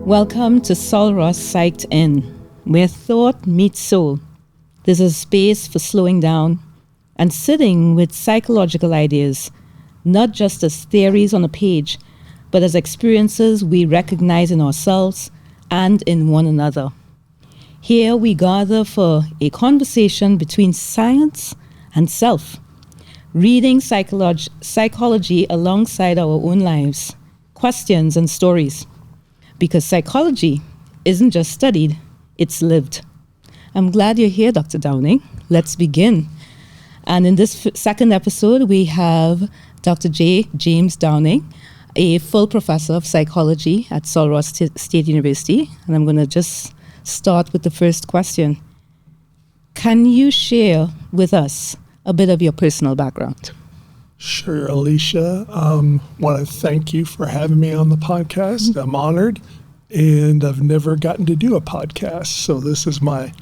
Welcome to Sul Ross Psyched Inn, where thought meets soul. There's a space for slowing down and sitting with psychological ideas, not just as theories on a page, but as experiences we recognize in ourselves and in one another. Here we gather for a conversation between science and self, reading psychology alongside our own lives, questions and stories. Because psychology isn't just studied, it's lived. I'm glad you're here, Dr. Downing. Let's begin. And in this second episode, we have Dr. James Downing, a full professor of psychology at Sul Ross State University. And I'm going to just start with the first question. Can you share with us a bit of your personal background? Sure, Alicia. Want to thank you for having me on the podcast. I'm honored, and I've never gotten to do a podcast, so this is my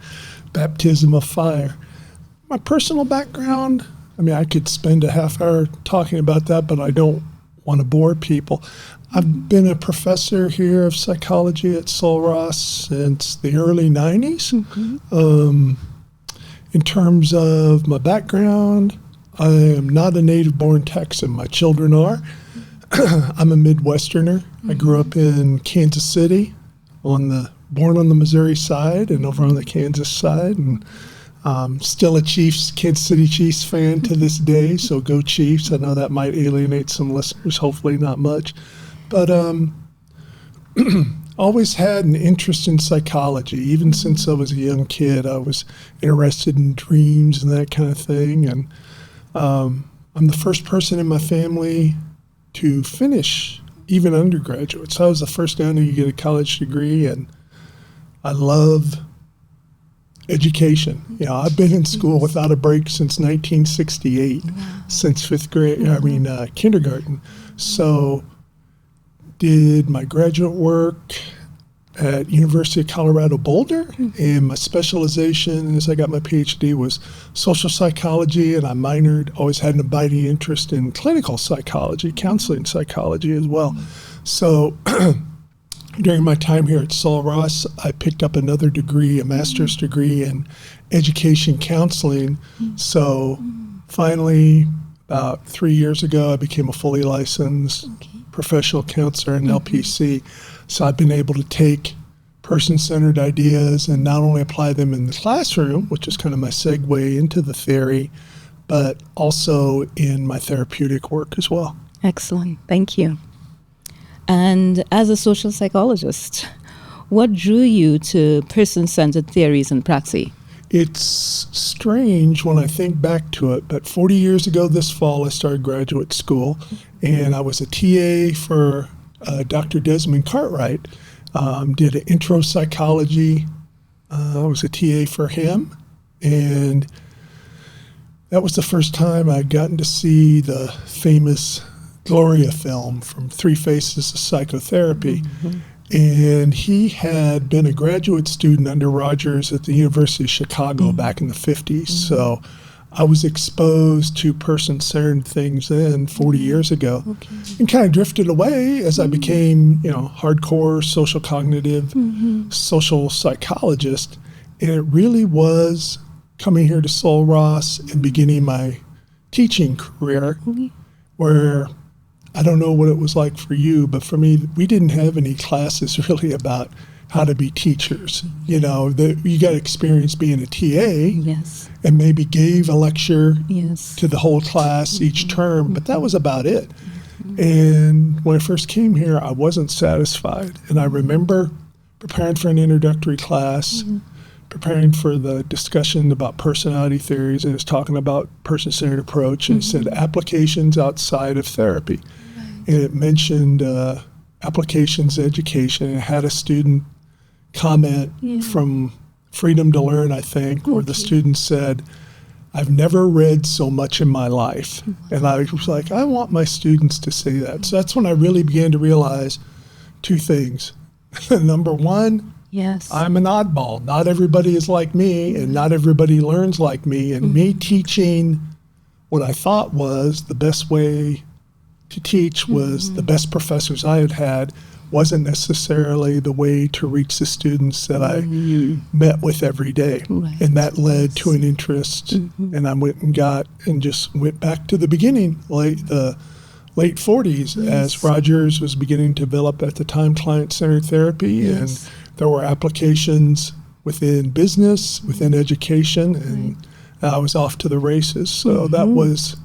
baptism of fire. My personal background, I could spend a half hour talking about that, but I don't want to bore people. I've been a professor here of psychology at Sul Ross since the early 90s. In terms of my background, I am not a native-born Texan. My children are. I'm a Midwesterner. I grew up in Kansas City, born on the Missouri side and over on the Kansas side, and still a Kansas City Chiefs fan to this day, so go Chiefs. I know that might alienate some listeners, hopefully not much. But always had an interest in psychology. Even since I was a young kid, I was interested in dreams and that kind of thing, and I'm the first person in my family to finish even undergraduate. So I was the first down to get a college degree, and I love education. I've been in school without a break since 1968, since kindergarten. So did my graduate work at University of Colorado Boulder, and my specialization as I got my PhD was social psychology, and I always had an abiding interest in clinical psychology, counseling psychology as well. So during my time here at Sul Ross, I picked up another degree, a master's degree in education counseling. So finally, about 3 years ago, I became a fully licensed professional counselor in LPC. So I've been able to take person-centered ideas and not only apply them in the classroom, which is kind of my segue into the theory, but also in my therapeutic work as well. Excellent. Thank you. And as a social psychologist, what drew you to person-centered theories and praxis? It's strange when I think back to it, but 40 years ago this fall, I started graduate school, and I was a TA for Dr. Desmond Cartwright. Did an intro psychology. I was a TA for him, and that was the first time I'd gotten to see the famous Gloria film from Three Faces of Psychotherapy. And he had been a graduate student under Rogers at the University of Chicago back in the 50s. So I was exposed to person-centered things then 40 years ago, and kind of drifted away as I became, hardcore social cognitive, social psychologist. And it really was coming here to Sul Ross and beginning my teaching career, where I don't know what it was like for you, but for me, we didn't have any classes really about how to be teachers. You got experience being a TA, and maybe gave a lecture to the whole class each term, but that was about it. And when I first came here, I wasn't satisfied. And I remember preparing for an introductory class, preparing for the discussion about personality theories, and it was talking about person-centered approach, and it said applications outside of therapy. And it mentioned applications education, and it had a student comment from Freedom to Learn, I think, where the student said, "I've never read so much in my life." And I was like, I want my students to say that. So that's when I really began to realize two things. Number one, I'm an oddball. Not everybody is like me, and not everybody learns like me. And me teaching what I thought was the best way to teach was the best professors I had wasn't necessarily the way to reach the students that I met with every day. Right. And that led to an interest. And I went and just went back to the beginning, the late 40s, as Rogers was beginning to develop at the time client-centered therapy. And there were applications within business, within education, and I was off to the races. So that was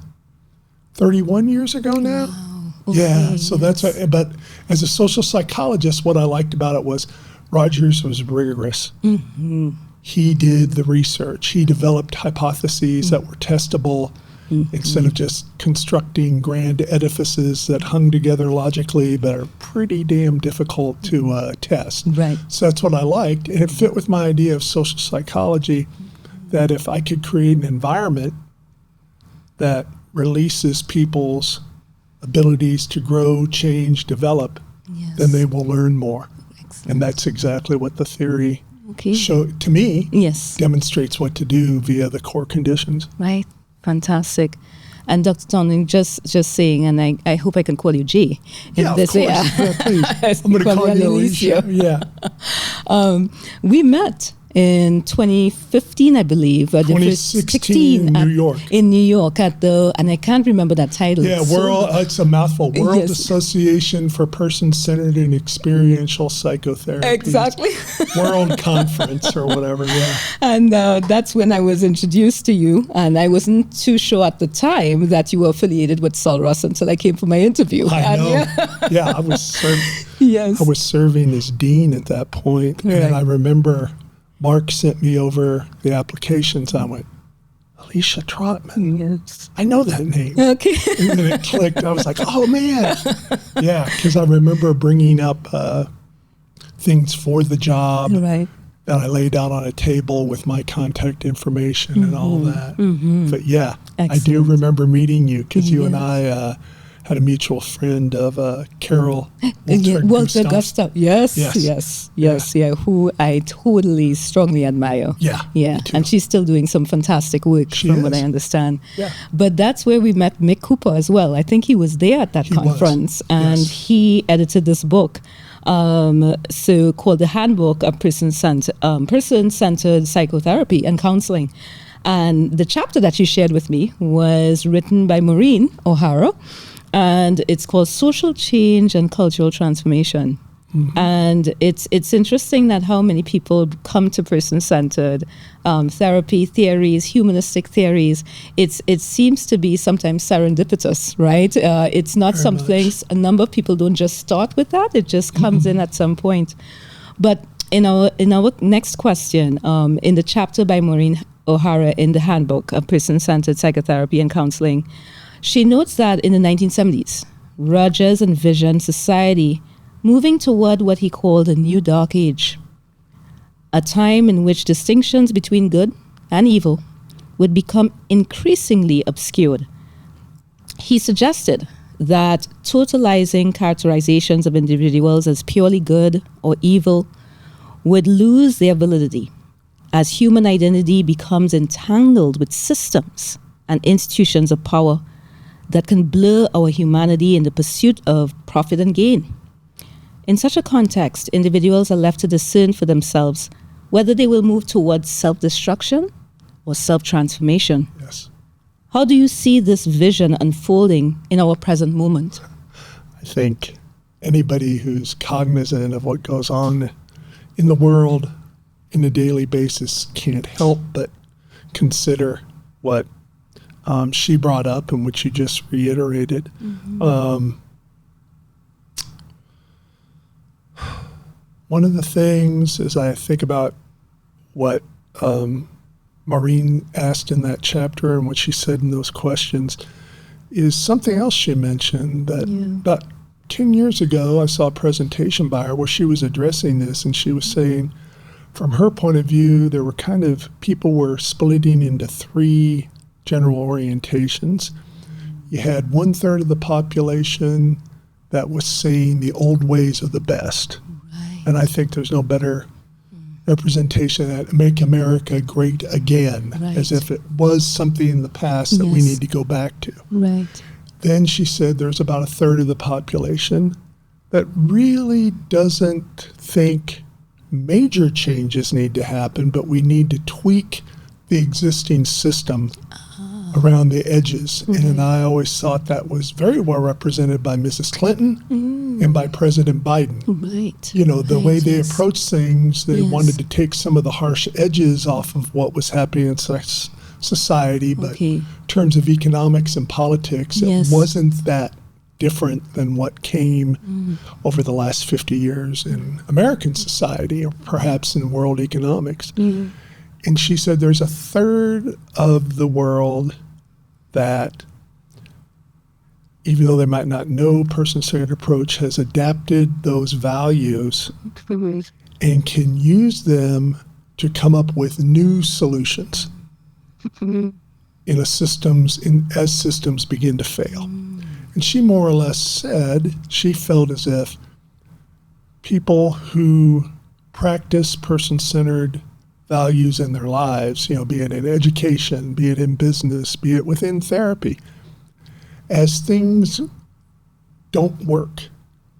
31 years ago now. Wow. Yeah, so but as a social psychologist, what I liked about it was Rogers was rigorous. He did the research. He developed hypotheses that were testable instead of just constructing grand edifices that hung together logically but are pretty damn difficult to test. Right. So that's what I liked, and it fit with my idea of social psychology, that if I could create an environment that releases people's abilities to grow, change, develop, then they will learn more. Excellent. And that's exactly what the theory to me demonstrates what to do via the core conditions. Right. Fantastic. And Dr. Trotman, just saying, and I hope I can call you G. Yeah, of course. Yeah, please. I'm going to call you Alicia. Yeah. We met in 2015, I believe. 2016 in New York. In New York and I can't remember that title. Yeah, it's a mouthful. World Association for Person-Centered and Experiential Psychotherapy. Exactly. World Conference or whatever, yeah. And that's when I was introduced to you, and I wasn't too sure at the time that you were affiliated with Sul Ross until I came for my interview. I know. Yeah, I was serving as dean at that point, and I remember Mark sent me over the applications. I went, Alicia Trotman. Yes. I know that name. Okay. And then it clicked. I was like, oh, man. Yeah, because I remember bringing up things for the job that I laid out on a table with my contact information and all that. But yeah, excellent. I do remember meeting you because you and I had a mutual friend of Carol Walter Gustav. Yes, who I totally strongly admire. Yeah. And she's still doing some fantastic work from what I understand. Yeah. But that's where we met Mick Cooper as well. I think he was there at that conference, and he edited this book. So called the Handbook of Person-Centered Psychotherapy and Counselling. And the chapter that you shared with me was written by Maureen O'Hara, and it's called Social Change and Cultural Transformation. And it's interesting that how many people come to person-centered therapy theories, humanistic theories. It seems to be sometimes serendipitous, right? It's not Very something much. A number of people don't just start with that. It just comes in at some point. But in our next question, in the chapter by Maureen O'Hara in the Handbook of Person-Centered Psychotherapy and Counselling, she notes that in the 1970s, Rogers envisioned society moving toward what he called a new dark age, a time in which distinctions between good and evil would become increasingly obscured. He suggested that totalizing characterizations of individuals as purely good or evil would lose their validity as human identity becomes entangled with systems and institutions of power that can blur our humanity in the pursuit of profit and gain. In such a context, individuals are left to discern for themselves whether they will move towards self-destruction or self-transformation. Yes. How do you see this vision unfolding in our present moment? I think anybody who's cognizant of what goes on in the world on a daily basis can't help but consider what she brought up and what you just reiterated. One of the things, as I think about what Maureen asked in that chapter and what she said in those questions, is something else she mentioned that about 10 years ago I saw a presentation by her where she was addressing this, and she was saying from her point of view there were people were splitting into three general orientations. You had 1/3 of the population that was saying the old ways are the best. Right. And I think there's no better representation of that, make America great again, as if it was something in the past that we need to go back to. Right. Then she said there's about 1/3 of the population that really doesn't think major changes need to happen, but we need to tweak the existing system around the edges. And I always thought that was very well represented by Mrs. Clinton and by President Biden. Right. You know, the way they yes. approached things, they Yes. wanted to take some of the harsh edges off of what was happening in society, but in terms of economics and politics, Yes. it wasn't that different than what came over the last 50 years in American society, or perhaps in world economics. And she said there's a third of the world that, even though they might not know person-centered approach, has adapted those values and can use them to come up with new solutions as systems begin to fail. And she more or less said she felt as if people who practice person-centered values in their lives, you know, be it in education, be it in business, be it within therapy, as things don't work,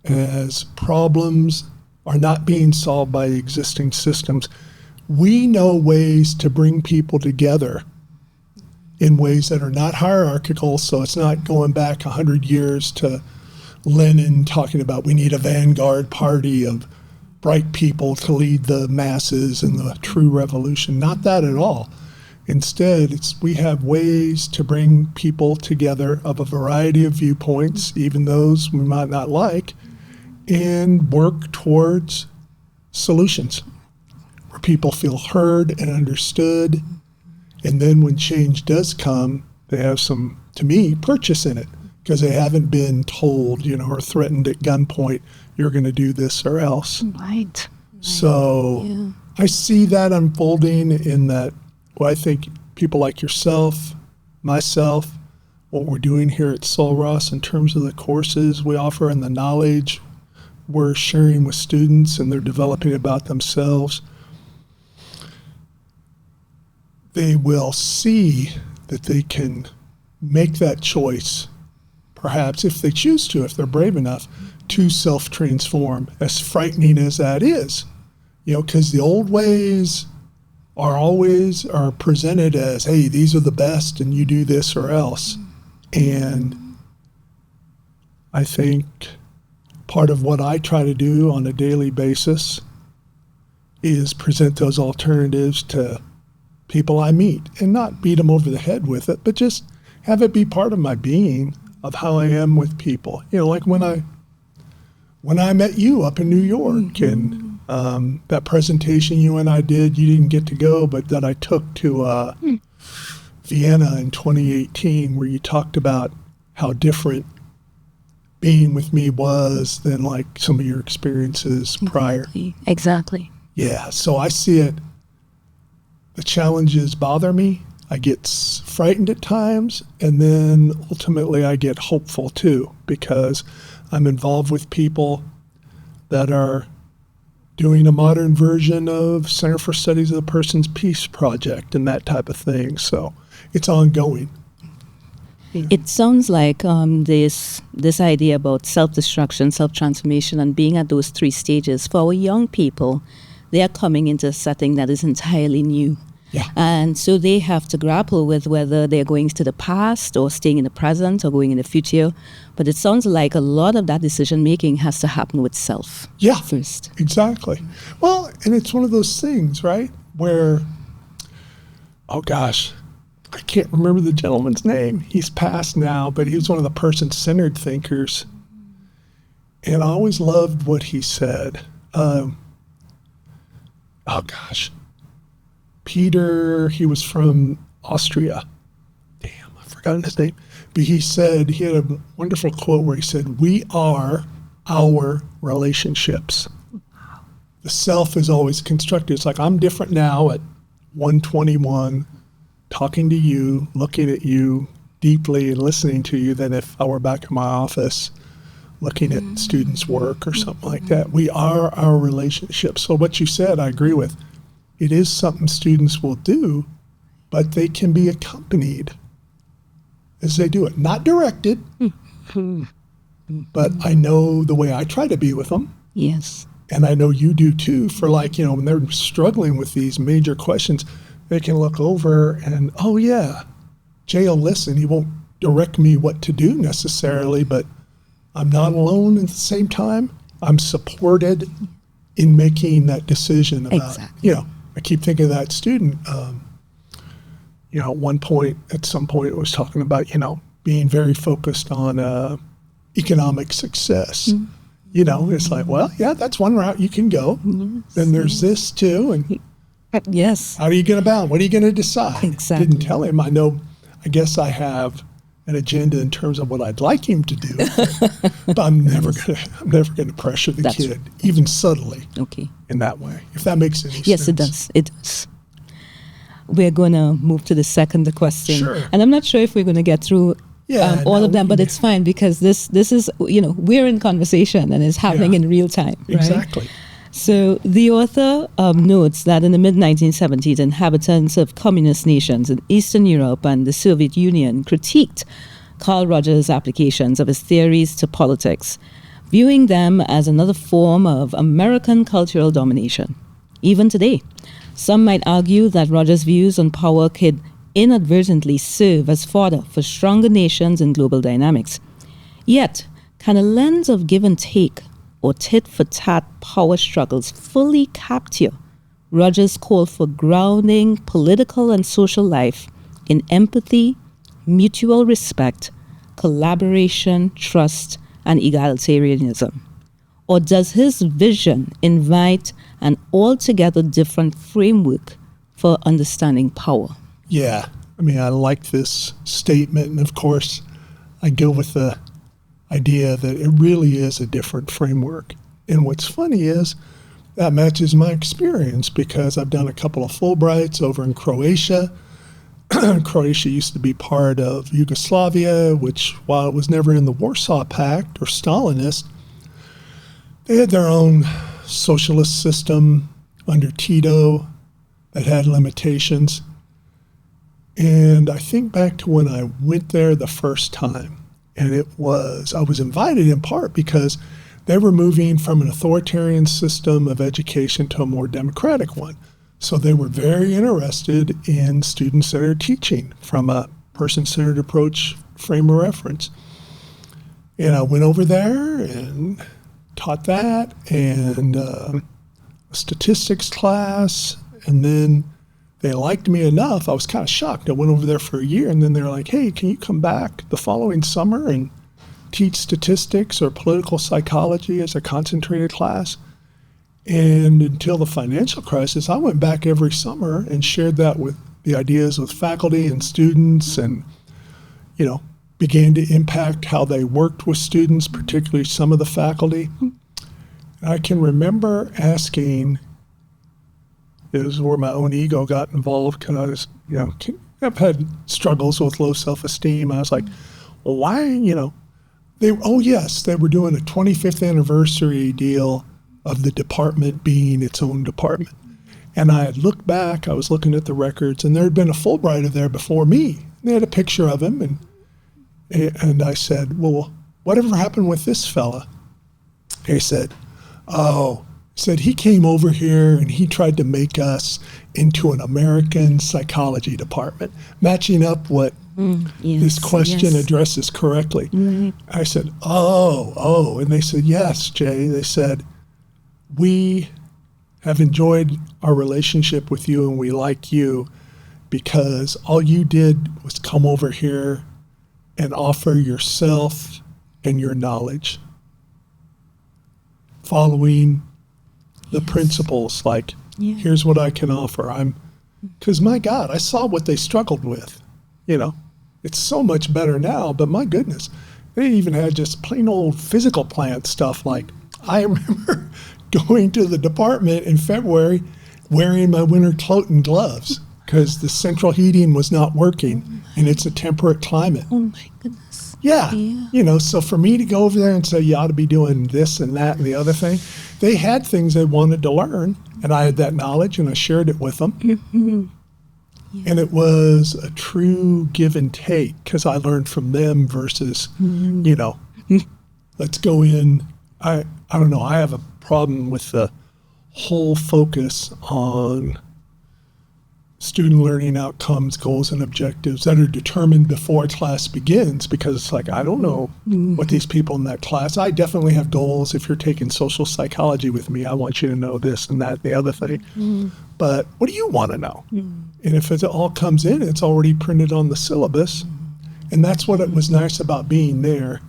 as problems are not being solved by existing systems, we know ways to bring people together in ways that are not hierarchical. So it's not going back 100 years to Lenin talking about we need a vanguard party of bright people to lead the masses in the true revolution. Not that at all. Instead, we have ways to bring people together of a variety of viewpoints, even those we might not like, and work towards solutions where people feel heard and understood. And then when change does come, they have some, to me, purchase in it, because they haven't been told, you know, or threatened at gunpoint, you're going to do this or else. Right. So I see that unfolding in that, well, I think people like yourself, myself, what we're doing here at Sul Ross in terms of the courses we offer and the knowledge we're sharing with students and they're developing about themselves, they will see that they can make that choice, perhaps if they choose to, if they're brave enough, to self-transform, as frightening as that is. You know, because the old ways are presented as, hey, these are the best and you do this or else. And I think part of what I try to do on a daily basis is present those alternatives to people I meet and not beat them over the head with it, but just have it be part of my being, of how I am with people. You know, like when I met you up in New York and that presentation you and I did, you didn't get to go, but that I took to Vienna in 2018, where you talked about how different being with me was than like some of your experiences prior. Exactly. Yeah, so I see it. The challenges bother me. I get frightened at times, and then ultimately I get hopeful too, because I'm involved with people that are doing a modern version of Center for Studies of the Person's Peace Project and that type of thing. So it's ongoing. It sounds like this idea about self-destruction, self-transformation, and being at those three stages. For our young people, they are coming into a setting that is entirely new. Yeah. And so they have to grapple with whether they're going to the past or staying in the present or going in the future. But it sounds like a lot of that decision-making has to happen with self first. Exactly. Well, and it's one of those things, right, where, oh gosh, I can't remember the gentleman's name. He's passed now, but he was one of the person-centered thinkers. And I always loved what he said. Oh gosh. Peter, he was from Austria. Damn, I've forgotten his name. But he said, he had a wonderful quote where he said, we are our relationships. The self is always constructed. It's like, I'm different now at 121, talking to you, looking at you deeply and listening to you than if I were back in my office looking at students' work or something like that. We are our relationships. So what you said, I agree with. It is something students will do, but they can be accompanied as they do it. Not directed, but I know the way I try to be with them. Yes. And I know you do too, for like, when they're struggling with these major questions, they can look over and, oh yeah, Jay will listen. He won't direct me what to do necessarily, but I'm not alone at the same time. I'm supported in making that decision about, I keep thinking of that student, at some point it was talking about, being very focused on economic success. It's like, well, yeah, that's one route you can go. Yes, then there's this too. And yes. How are you going to balance? What are you going to decide? Exactly. Didn't tell him. I guess I have an agenda in terms of what I'd like him to do, but I'm never going to pressure the kid, right. Even subtly. Okay. In that way, if that makes any sense. Yes, it does. It does. We're going to move to the second question. Sure. And I'm not sure if we're going to get through all of them, but it's fine because this is, we're in conversation and it's happening in real time. Right? Exactly. So the author notes that in the mid-1970s, inhabitants of communist nations in Eastern Europe and the Soviet Union critiqued Carl Rogers' applications of his theories to politics, viewing them as another form of American cultural domination. Even today, some might argue that Rogers' views on power could inadvertently serve as fodder for stronger nations in global dynamics. Yet, can a lens of give and take or tit-for-tat power struggles fully capture Rogers' call for grounding political and social life in empathy, mutual respect, collaboration, trust, and egalitarianism? Or does his vision invite an altogether different framework for understanding power? Yeah, I like this statement, and of course, I go with the idea that it really is a different framework. And what's funny is that matches my experience because I've done a couple of Fulbrights over in Croatia. Croatia used to be part of Yugoslavia, which, while it was never in the Warsaw Pact or Stalinist, they had their own socialist system under Tito that had limitations. And I think back to when I went there the first time, and I was invited in part because they were moving from an authoritarian system of education to a more democratic one. So they were very interested in student-centered teaching from a person-centered approach frame of reference. And I went over there and taught that and a statistics class, and then they liked me enough. I was kind of shocked. I went over there for a year, and then they're like, hey, can you come back the following summer and teach statistics or political psychology as a concentrated class? And until the financial crisis, I went back every summer and shared that with the ideas with faculty and students and, began to impact how they worked with students, particularly some of the faculty. And I can remember asking, it was where my own ego got involved because, I've had struggles with low self-esteem. I was like, well, why, they were doing a 25th anniversary deal of the department being its own department. And I had looked back, I was looking at the records, and there had been a Fulbrighter there before me. They had a picture of him, and I said, well, whatever happened with this fella? He said, he came over here and he tried to make us into an American psychology department, matching up what this question addresses correctly. Mm-hmm. I said, and they said, yes, Jay. They said, we have enjoyed our relationship with you and we like you because all you did was come over here and offer yourself and your knowledge, following the principles, like, here's what I can offer. Because my God, I saw what they struggled with. It's so much better now, but my goodness, they even had just plain old physical plant stuff. Like, I remember going to the department in February wearing my winter coat and gloves because the central heating was not working and it's a temperate climate. Oh my goodness. Yeah. So for me to go over there and say, you ought to be doing this and that and the other thing, they had things they wanted to learn, and I had that knowledge, and I shared it with them. Mm-hmm. Yes. And it was a true give and take because I learned from them versus, let's go in. I don't know. I have a problem with the whole focus on student learning outcomes, goals, and objectives that are determined before class begins, because it's like, I don't know what these people in that class, I definitely have goals. If you're taking social psychology with me, I want you to know this and that, the other thing. But what do you want to know? And if it all comes in, it's already printed on the syllabus. And that's what it was nice about being there.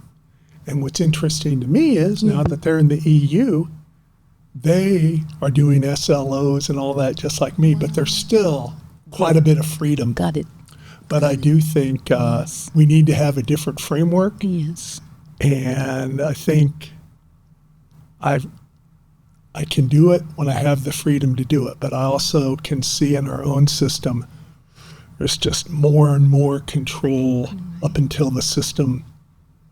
And what's interesting to me is now that they're in the EU, they are doing SLOs and all that just like me, but there's still quite a bit of freedom. Got it. But I do think we need to have a different framework. Yes. And I think I can do it when I have the freedom to do it. But I also can see in our own system, there's just more and more control up until the system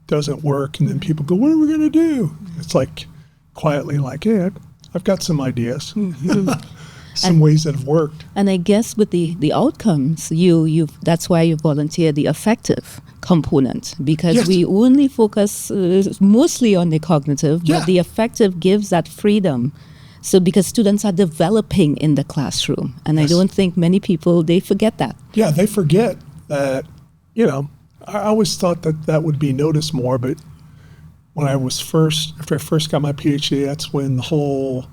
doesn't work. And then people go, what are we going to do? It's like quietly like, hey, I've got some ideas. Some ways that have worked. And I guess with the outcomes, that's why you volunteer the affective component, because we only focus mostly on the cognitive, but the affective gives that freedom. So because students are developing in the classroom, and I don't think many people, they forget that. Yeah, they forget that, I always thought that would be noticed more, but when after I first got my PhD, that's when the whole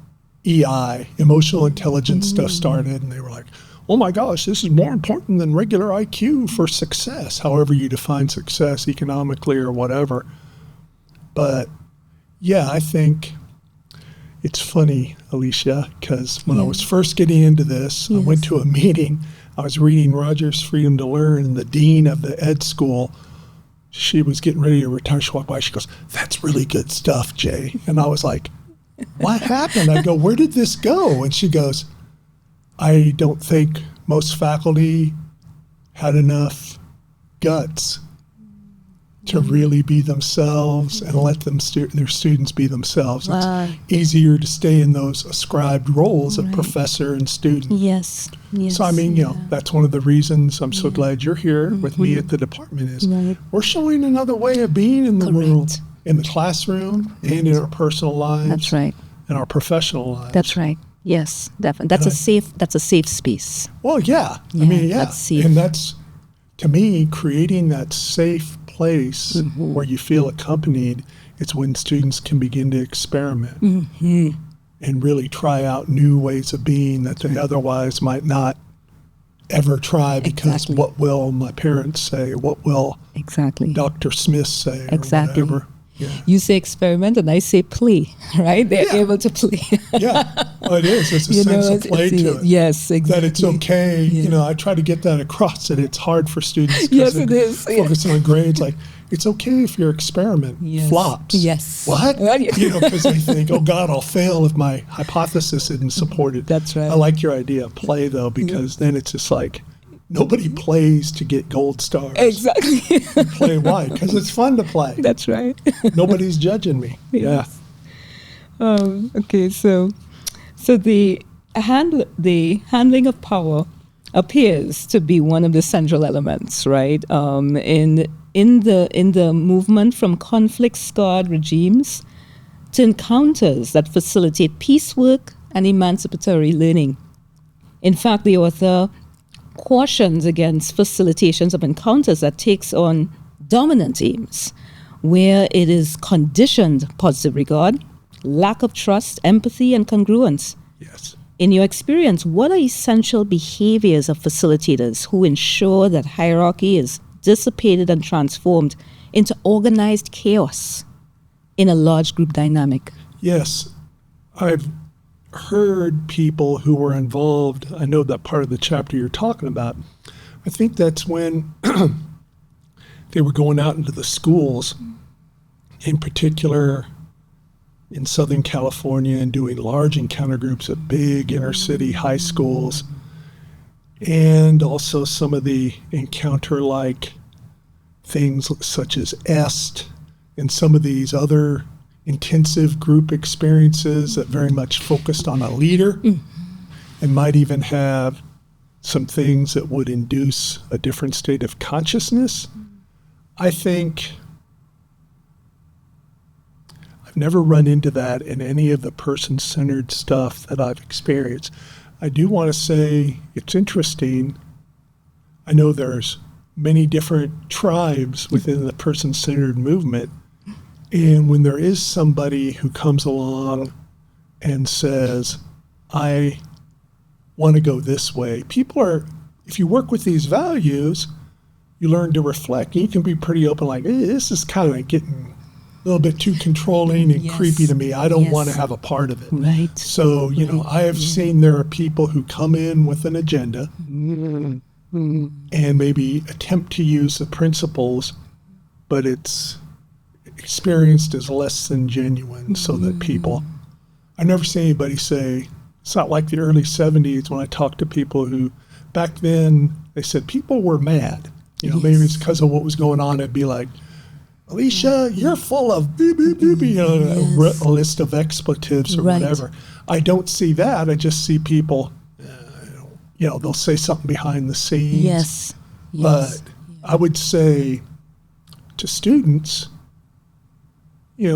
EI, emotional intelligence stuff started, and they were like, oh my gosh, this is more important than regular IQ for success, however you define success, economically or whatever. But yeah, I think it's funny, Alicia, because when I was first getting into this, I went to a meeting, I was reading Rogers' Freedom to Learn, and the dean of the ed school, she was getting ready to retire. She walked by, she goes, that's really good stuff, Jay. And I was like, what happened? I go, where did this go? And she goes, I don't think most faculty had enough guts to really be themselves and let their students be themselves. It's easier to stay in those ascribed roles of professor and student. Yes. So, I mean, that's one of the reasons I'm so glad you're here with me at the department is we're showing another way of being in the world, in the classroom and in our personal lives. That's right. And our professional lives. That's right. Yes, definitely. That's a safe space. Well, yeah. I mean, that's safe. And that's, to me, creating that safe place where you feel accompanied, it's when students can begin to experiment and really try out new ways of being that they otherwise might not ever try because what will my parents say? What will Dr. Smith say? Or whatever. Yeah. You say experiment and I say play, right? They're able to play. Well, it is. There's a sense of play to it. Yes, exactly. That it's okay. I try to get that across, that it's hard for students. Yes, it is. Focusing on grades, like, it's okay if your experiment flops. Yes. What? Because they think, oh, God, I'll fail if my hypothesis isn't supported. That's right. I like your idea of play, though, because then it's just like, nobody plays to get gold stars. Exactly. You play why? Because it's fun to play. That's right. Nobody's judging me. Yes. Okay, so the handling of power appears to be one of the central elements, right? In the movement from conflict-scarred regimes to encounters that facilitate peacework and emancipatory learning. In fact, the author cautions against facilitations of encounters that takes on dominant aims, where it is conditioned positive regard, lack of trust, empathy, and congruence. Yes. In your experience, what are essential behaviors of facilitators who ensure that hierarchy is dissipated and transformed into organized chaos in a large group dynamic? Yes. I've heard people who were involved, I know that part of the chapter you're talking about, I think that's when they were going out into the schools, in particular in Southern California, and doing large encounter groups at big inner city high schools, and also some of the encounter-like things such as EST and some of these other intensive group experiences that very much focused on a leader and might even have some things that would induce a different state of consciousness. I think I've never run into that in any of the person-centered stuff that I've experienced. I do want to say it's interesting. I know there's many different tribes within the person-centered movement. And when there is somebody who comes along and says, I want to go this way, if you work with these values, you learn to reflect. You can be pretty open, like, hey, this is kind of getting a little bit too controlling and creepy to me. I don't want to have a part of it. Right. So, I have seen there are people who come in with an agenda and maybe attempt to use the principles, but it's experienced as less than genuine, so that people, I've never seen anybody say, it's not like the early 70s when I talked to people who, back then, they said people were mad. Maybe it's because of what was going on. It'd be like, Alicia, you're full of beep, beep, beep, a list of expletives or whatever. I don't see that. I just see people, they'll say something behind the scenes. Yes. But I would say to students,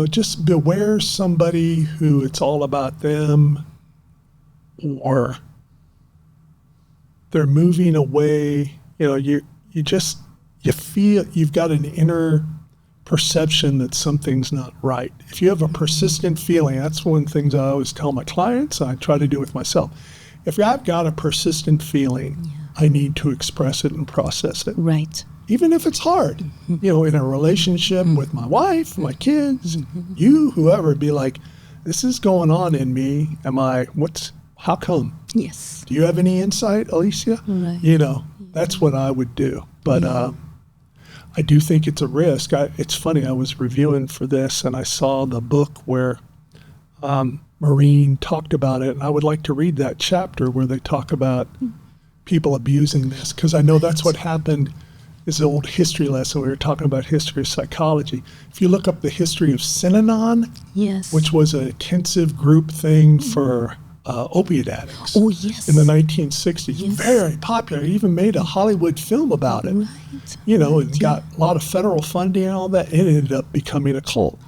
just beware somebody who it's all about them, or they're moving away. You feel you've got an inner perception that something's not right. If you have a persistent feeling, that's one of the things I always tell my clients, I try to do with myself. If I've got a persistent feeling, I need to express it and process it. Right. Even if it's hard, in a relationship with my wife, my kids, you, whoever, be like, this is going on in me. How come? Yes. Do you have any insight, Alicia? Right. That's what I would do. But I do think it's a risk. It's funny, I was reviewing for this and I saw the book where Maureen talked about it. And I would like to read that chapter where they talk about people abusing this, because I know that's what happened. Is an old history lesson. We were talking about history of psychology. If you look up the history of Synanon, which was an intensive group thing for opiate addicts in the 1960s, very popular. He even made a Hollywood film about it. And got a lot of federal funding and all that. It ended up becoming a cult.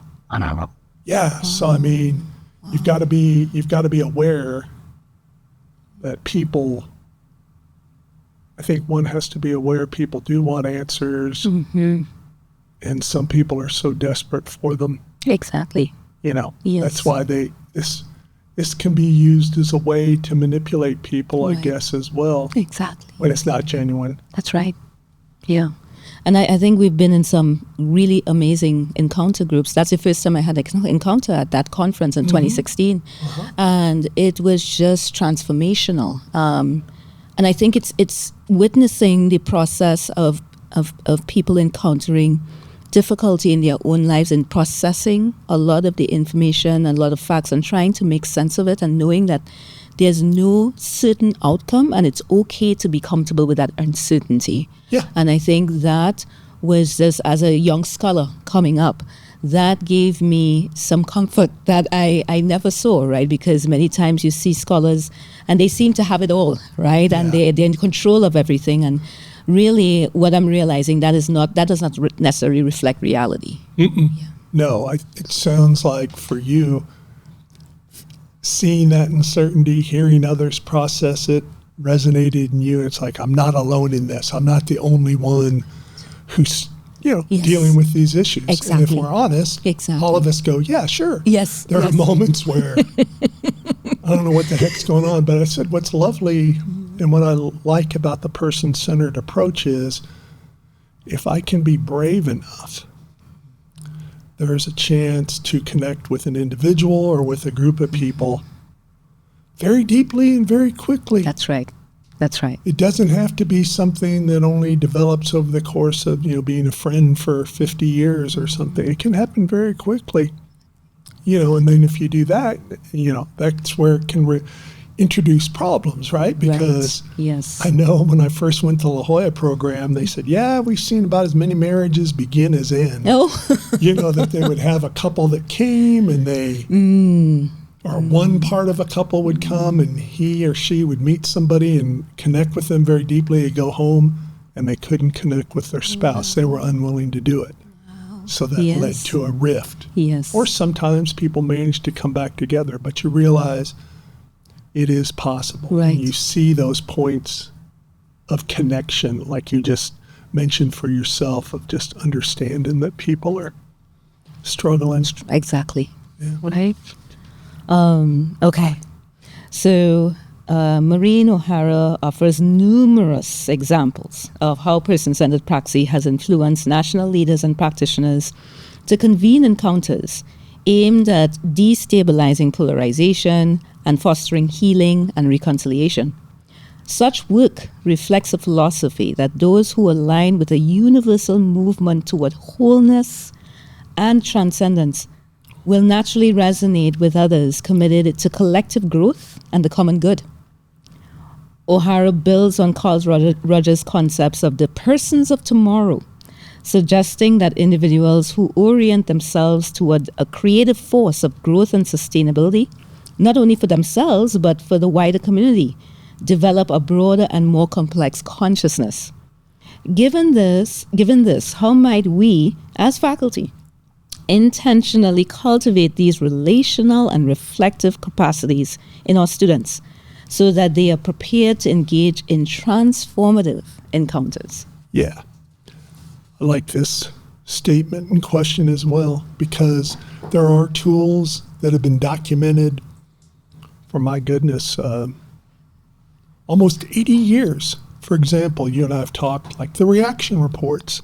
Yeah. So I mean, you've got to be aware that people. I think one has to be aware people do want answers, and some people are so desperate for them. Exactly. That's why this can be used as a way to manipulate people, I guess, as well. Exactly. When it's not genuine. That's right. Yeah. And I think we've been in some really amazing encounter groups. That's the first time I had an encounter at that conference in 2016. And it was just transformational. And I think it's witnessing the process of people encountering difficulty in their own lives and processing a lot of the information and a lot of facts and trying to make sense of it and knowing that there's no certain outcome and it's okay to be comfortable with that uncertainty. Yeah. And I think that was just, as a young scholar coming up, that gave me some comfort that I never saw, right? Because many times you see scholars and they seem to have it all, right? And they're in control of everything. And really what I'm realizing, that does not necessarily reflect reality. No, it sounds like for you, seeing that uncertainty, hearing others process it, resonated in you. It's like, I'm not alone in this. I'm not the only one who's dealing with these issues. Exactly. And if we're honest, all of us go, yeah, sure. Yes. There are moments where I don't know what the heck's going on, but I said what's lovely and what I like about the person-centered approach is if I can be brave enough, there's a chance to connect with an individual or with a group of people very deeply and very quickly. That's right. That's right. It doesn't have to be something that only develops over the course of, being a friend for 50 years or something. It can happen very quickly, and then if you do that, that's where it can introduce problems, right? Because Yes. I know when I first went to La Jolla program, they said, we've seen about as many marriages begin as end. Oh. That they would have a couple that came and they... Or one part of a couple would come and he or she would meet somebody and connect with them very deeply. They'd go home and they couldn't connect with their spouse. They were unwilling to do it. So that led to a rift. Yes. Or sometimes people manage to come back together, but you realize it is possible. Right. And you see those points of connection, like you just mentioned for yourself, of just understanding that people are struggling. Exactly. Yeah. Right. Okay. So Maureen O'Hara offers numerous examples of how person-centered praxis has influenced national leaders and practitioners to convene encounters aimed at destabilizing polarization and fostering healing and reconciliation. Such work reflects a philosophy that those who align with a universal movement toward wholeness and transcendence will naturally resonate with others committed to collective growth and the common good. O'Hara builds on Carl Rogers' concepts of the persons of tomorrow, suggesting that individuals who orient themselves toward a creative force of growth and sustainability, not only for themselves but for the wider community, develop a broader and more complex consciousness. Given this, how might we, as faculty, intentionally cultivate these relational and reflective capacities in our students so that they are prepared to engage in transformative encounters? Yeah. I like this statement and question as well, because there are tools that have been documented for, my goodness, almost 80 years. For example, you and I have talked, like the reaction reports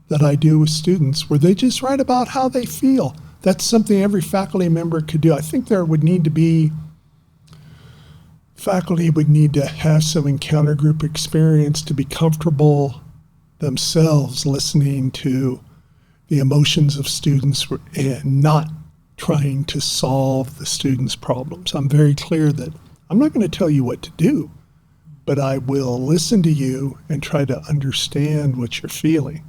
that I do with students, where they just write about how they feel. That's something every faculty member could do. I think faculty would need to have some encounter group experience to be comfortable themselves listening to the emotions of students and not trying to solve the students' problems. I'm very clear that I'm not going to tell you what to do, but I will listen to you and try to understand what you're feeling.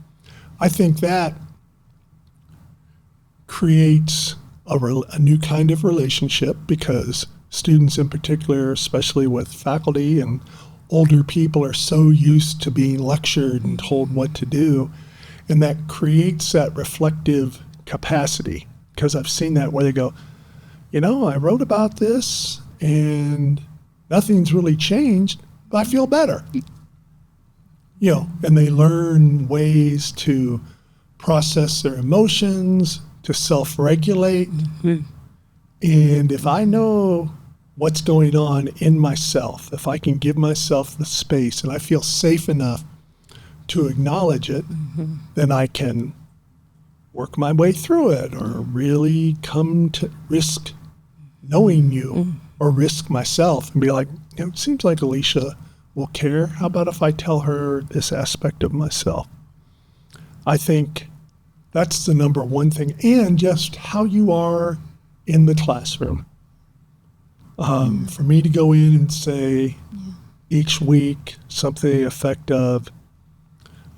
I think that creates a new kind of relationship, because students in particular, especially with faculty and older people, are so used to being lectured and told what to do. And that creates that reflective capacity, because I've seen that where they go, I wrote about this and nothing's really changed, but I feel better. And they learn ways to process their emotions, to self-regulate. Mm-hmm. And if I know what's going on in myself, if I can give myself the space and I feel safe enough to acknowledge it, mm-hmm. then I can work my way through it, or really come to risk knowing you, mm-hmm. or risk myself and be like, it seems like Alicia will care. How about if I tell her this aspect of myself? I think that's the number one thing. And just how you are in the classroom. For me to go in and say each week something to the effect of,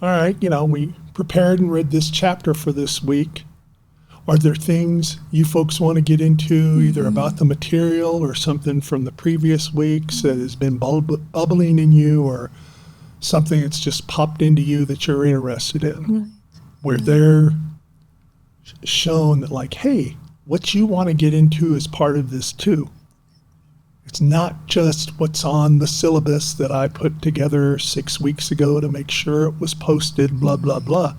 all right, we prepared and read this chapter for this week. Are there things you folks want to get into, either about the material or something from the previous weeks that has been bubbling in you, or something that's just popped into you that you're interested in? Right. Where they're shown that, like, hey, what you want to get into is part of this too. It's not just what's on the syllabus that I put together 6 weeks ago to make sure it was posted, blah, blah, blah.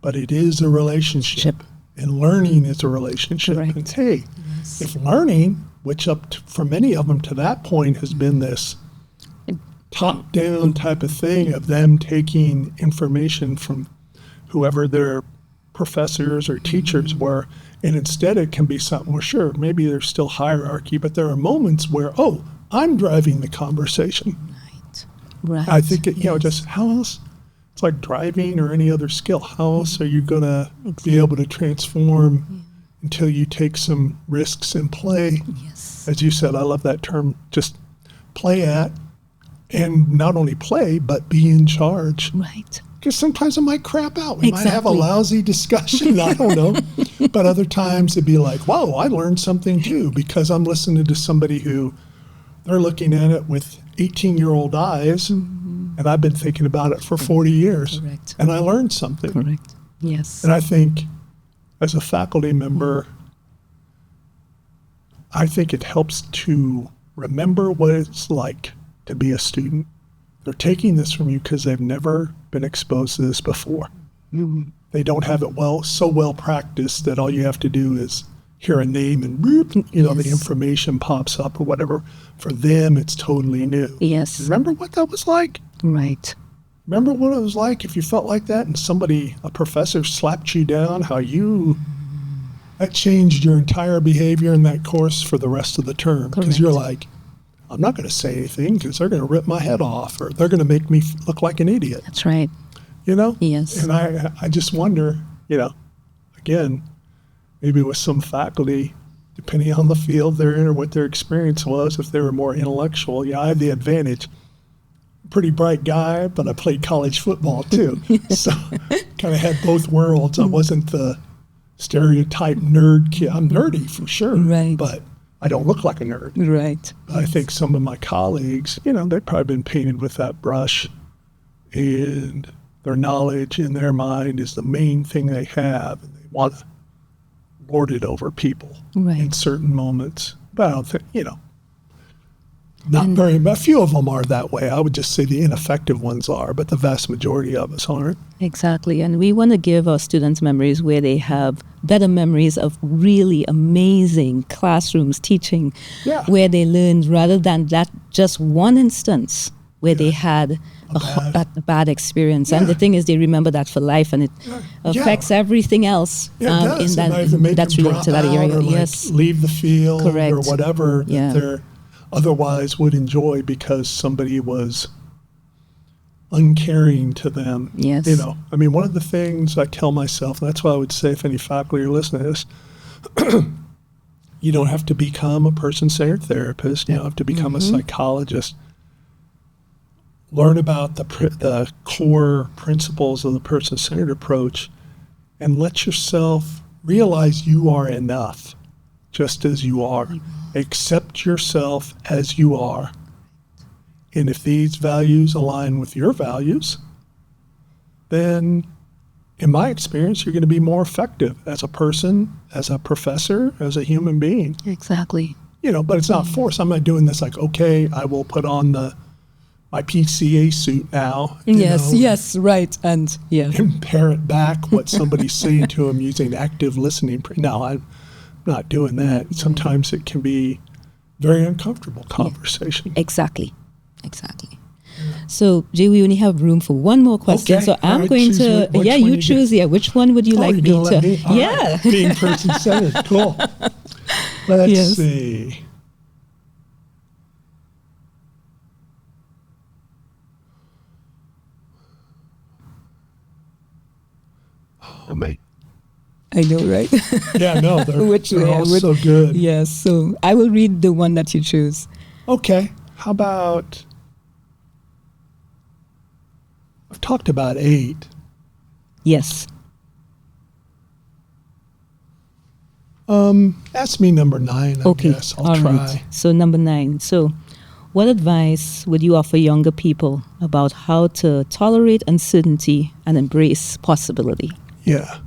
But it is a relationship. And learning is a relationship. Correct. And hey, yes. If learning, which for many of them to that point has been this top-down type of thing of them taking information from whoever their professors or teachers were, and instead it can be something where, sure, maybe there's still hierarchy, but there are moments where, I'm driving the conversation. Right. I think, just how else? It's like driving or any other skill. How else are you going to be able to transform until you take some risks and play? Yes. As you said, I love that term, just play at, and not only play, but be in charge. Right. Because sometimes it might crap out. We might have a lousy discussion. I don't know. But other times it'd be like, wow, I learned something too, because I'm listening to somebody who they're looking at it with 18-year-old eyes. Mm-hmm. And I've been thinking about it for 40 years. Correct. And I learned something. Correct. Yes. And I think as a faculty member, I think it helps to remember what it's like to be a student. They're taking this from you because they've never been exposed to this before. Mm-hmm. They don't have it so well practiced that all you have to do is hear a name and boop, the information pops up or whatever. For them, it's totally new. Yes. Remember what that was like? Right. Remember what it was like if you felt like that and a professor slapped you down, that changed your entire behavior in that course for the rest of the term. Because you're like, I'm not going to say anything because they're going to rip my head off or they're going to make me look like an idiot. That's right. Yes. And I just wonder, again, maybe with some faculty, depending on the field they're in or what their experience was, if they were more intellectual, I have the advantage. Pretty bright guy, but I played college football too. So kind of had both worlds. I wasn't the stereotype nerd kid. I'm nerdy for sure, right, but I don't look like a nerd. Right. I think some of my colleagues, they've probably been painted with that brush, and their knowledge in their mind is the main thing they have, and they want to lord it over people in certain moments. But I don't think, a few of them are that way. I would just say the ineffective ones are, but the vast majority of us aren't. Exactly. And we want to give our students memories where they have better memories of really amazing classrooms teaching, where they learned, rather than that just one instance where they had a bad experience. And the thing is, they remember that for life, and it affects everything else that's related to that area. Yes, leave the field or whatever that they're otherwise would enjoy because somebody was uncaring to them. Yes. One of the things I tell myself, and that's why I would say if any faculty are listening to this, you don't have to become a person-centered therapist. You don't have to become a psychologist. Learn about the core principles of the person-centered approach and let yourself realize you are enough just as you are. Accept yourself as you are. And if these values align with your values, then in my experience, you're going to be more effective as a person, as a professor, as a human being. Exactly. But it's not forced. I'm not doing this like, okay, I will put on my PCA suit now. Yes, right. And parrot back what somebody's saying to them using active listening. No, I'm not doing that. Sometimes it can be very uncomfortable conversation. Exactly. So, Jay, we only have room for one more question. Okay. So I'm going to, you choose. Which one would you like me to? Right. Being person-centered. Cool. Let's see. Oh, mate. I know, right? They're all so good. Yes, so I will read the one that you choose. Okay. How about, I've talked about 8. Yes. Ask me number 9, I guess. I'll try. Right. So number 9. So what advice would you offer younger people about how to tolerate uncertainty and embrace possibility? Yeah.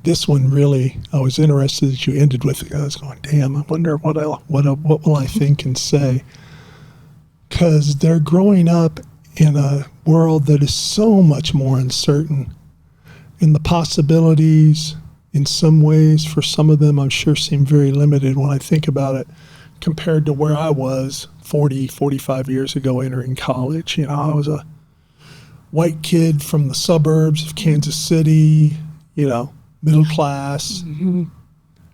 This one really, I was interested that you ended with it. I was going, damn, I wonder what will I think and say? Because they're growing up in a world that is so much more uncertain. And the possibilities, in some ways, for some of them, I'm sure seem very limited when I think about it, compared to where I was 40, 45 years ago entering college. I was a white kid from the suburbs of Kansas City, middle class,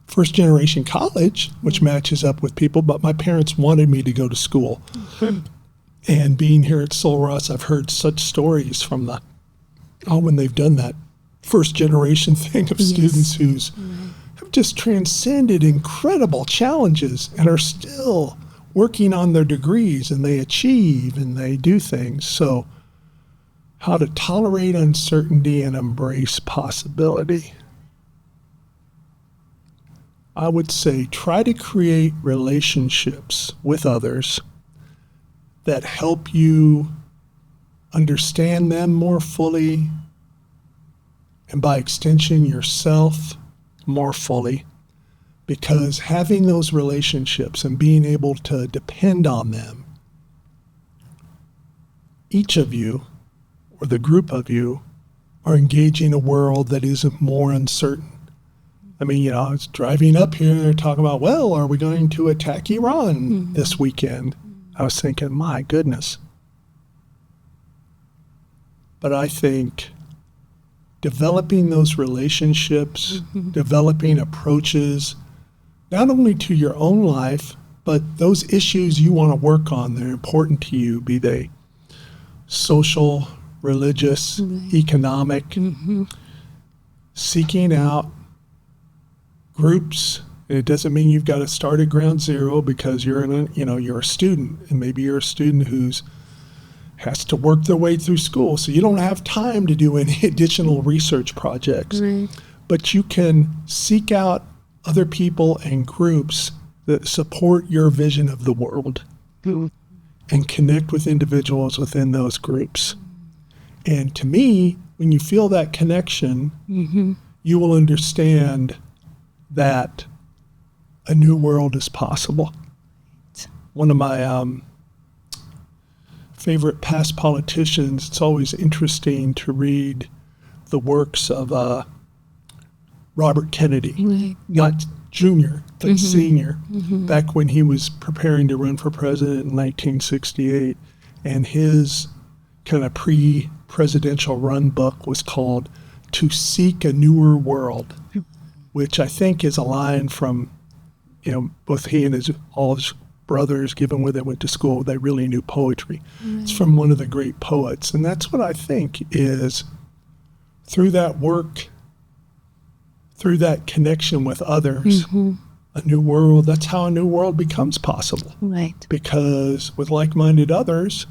first generation college, which matches up with people, but my parents wanted me to go to school. And being here at Sul Ross, I've heard such stories from when they've done that first generation thing of students who's have just transcended incredible challenges and are still working on their degrees, and they achieve and they do things. So how to tolerate uncertainty and embrace possibility. I would say try to create relationships with others that help you understand them more fully, and by extension, yourself more fully. Because having those relationships and being able to depend on them, each of you, or the group of you, are engaging a world that is more uncertain. I mean, I was driving up here talking about, well, are we going to attack Iran this weekend? I was thinking, my goodness. But I think developing those relationships, developing approaches, not only to your own life, but those issues you want to work on that are important to you, be they social, religious, economic, seeking out groups. It doesn't mean you've got to start at ground zero because you're a student, and maybe you're a student who's has to work their way through school, so you don't have time to do any additional research projects. Right. But you can seek out other people and groups that support your vision of the world and connect with individuals within those groups. And to me, when you feel that connection, you will understand that a new world is possible. One of my favorite past politicians, it's always interesting to read the works of Robert Kennedy, not junior, but senior, back when he was preparing to run for president in 1968. And his kind of pre-presidential run book was called To Seek a Newer World, which I think is a line from, both he and all his brothers, given where they went to school, they really knew poetry. It's from one of the great poets. And that's what I think is, through that work, through that connection with others, a new world, that's how a new world becomes possible. Right. Because with like-minded others,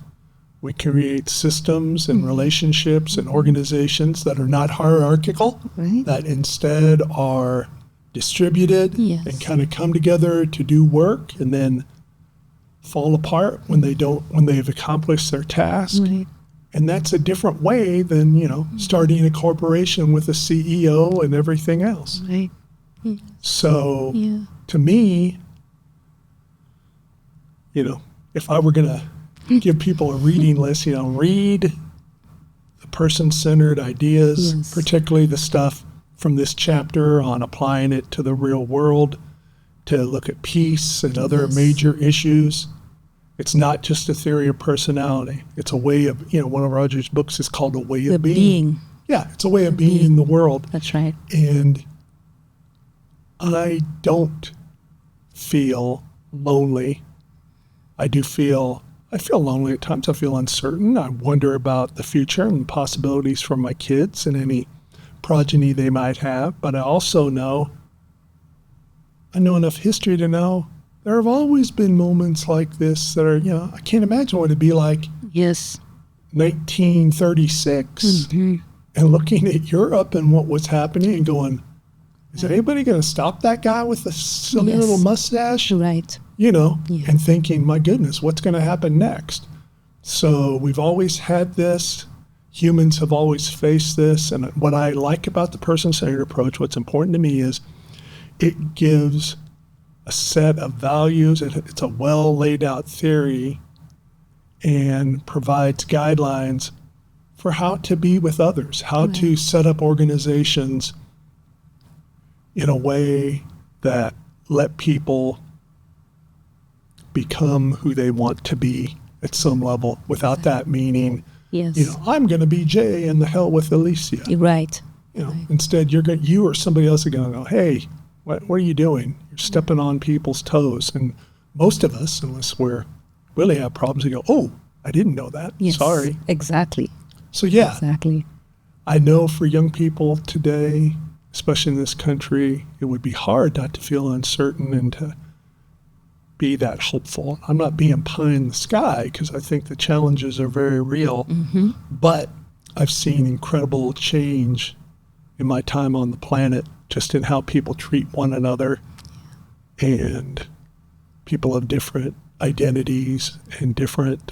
we create systems and relationships and organizations that are not hierarchical, that instead are distributed and kind of come together to do work and then fall apart when they've accomplished their task. And that's a different way than, starting a corporation with a CEO and everything else. So to me, if I were going to give people a reading list, read the person-centered ideas, particularly the stuff from this chapter on applying it to the real world, to look at peace and other major issues. It's not just a theory of personality. It's a way of, one of Roger's books is called A Way of Being. Yeah, it's a way of being in the world. That's right. And I don't feel lonely. I feel lonely at times. I feel uncertain. I wonder about the future and possibilities for my kids and any progeny they might have. But I also know enough history to know there have always been moments like this that are, I can't imagine what it'd be like. 1936 and looking at Europe and what was happening and going, is anybody going to stop that guy with the silly little mustache? Right. And thinking, my goodness, what's going to happen next? So we've always had this. Humans have always faced this. And what I like about the person-centered approach, what's important to me is it gives a set of values. It's a well laid out theory and provides guidelines for how to be with others, how to set up organizations in a way that let people become who they want to be at some level without that meaning, I'm going to be Jay and the hell with Alicia. Right. Instead you or somebody else are going to go, hey, what are you doing? You're stepping on people's toes. And most of us, unless we're really have problems, we go, oh, I didn't know that. Sorry. Exactly. So I know for young people today, especially in this country, it would be hard not to feel uncertain and to be that hopeful. I'm not being pie in the sky because I think the challenges are very real, but I've seen incredible change in my time on the planet, just in how people treat one another and people of different identities and different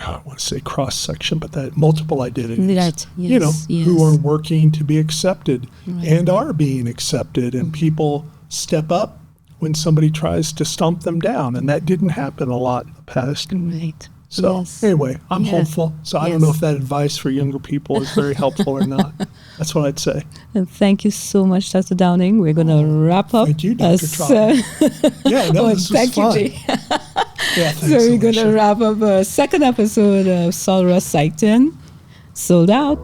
I want to say cross section, but that multiple identities, Right. Yes, who are working to be accepted Right. and are being accepted, and people step up when somebody tries to stomp them down, and that didn't happen a lot in the past. Right. So Yes. anyway, I'm Yeah. hopeful. So I don't know if that advice for younger people is very helpful or not. That's what I'd say. And thank you so much, Dr. Downing. We're going to wrap up. Thank you, Dr. Trotman. Yeah, no, this was thank fun. you, Jay. Yeah, thanks So we're going much. to wrap up a second episode of Sul Ross Psyched Inn. Sold out.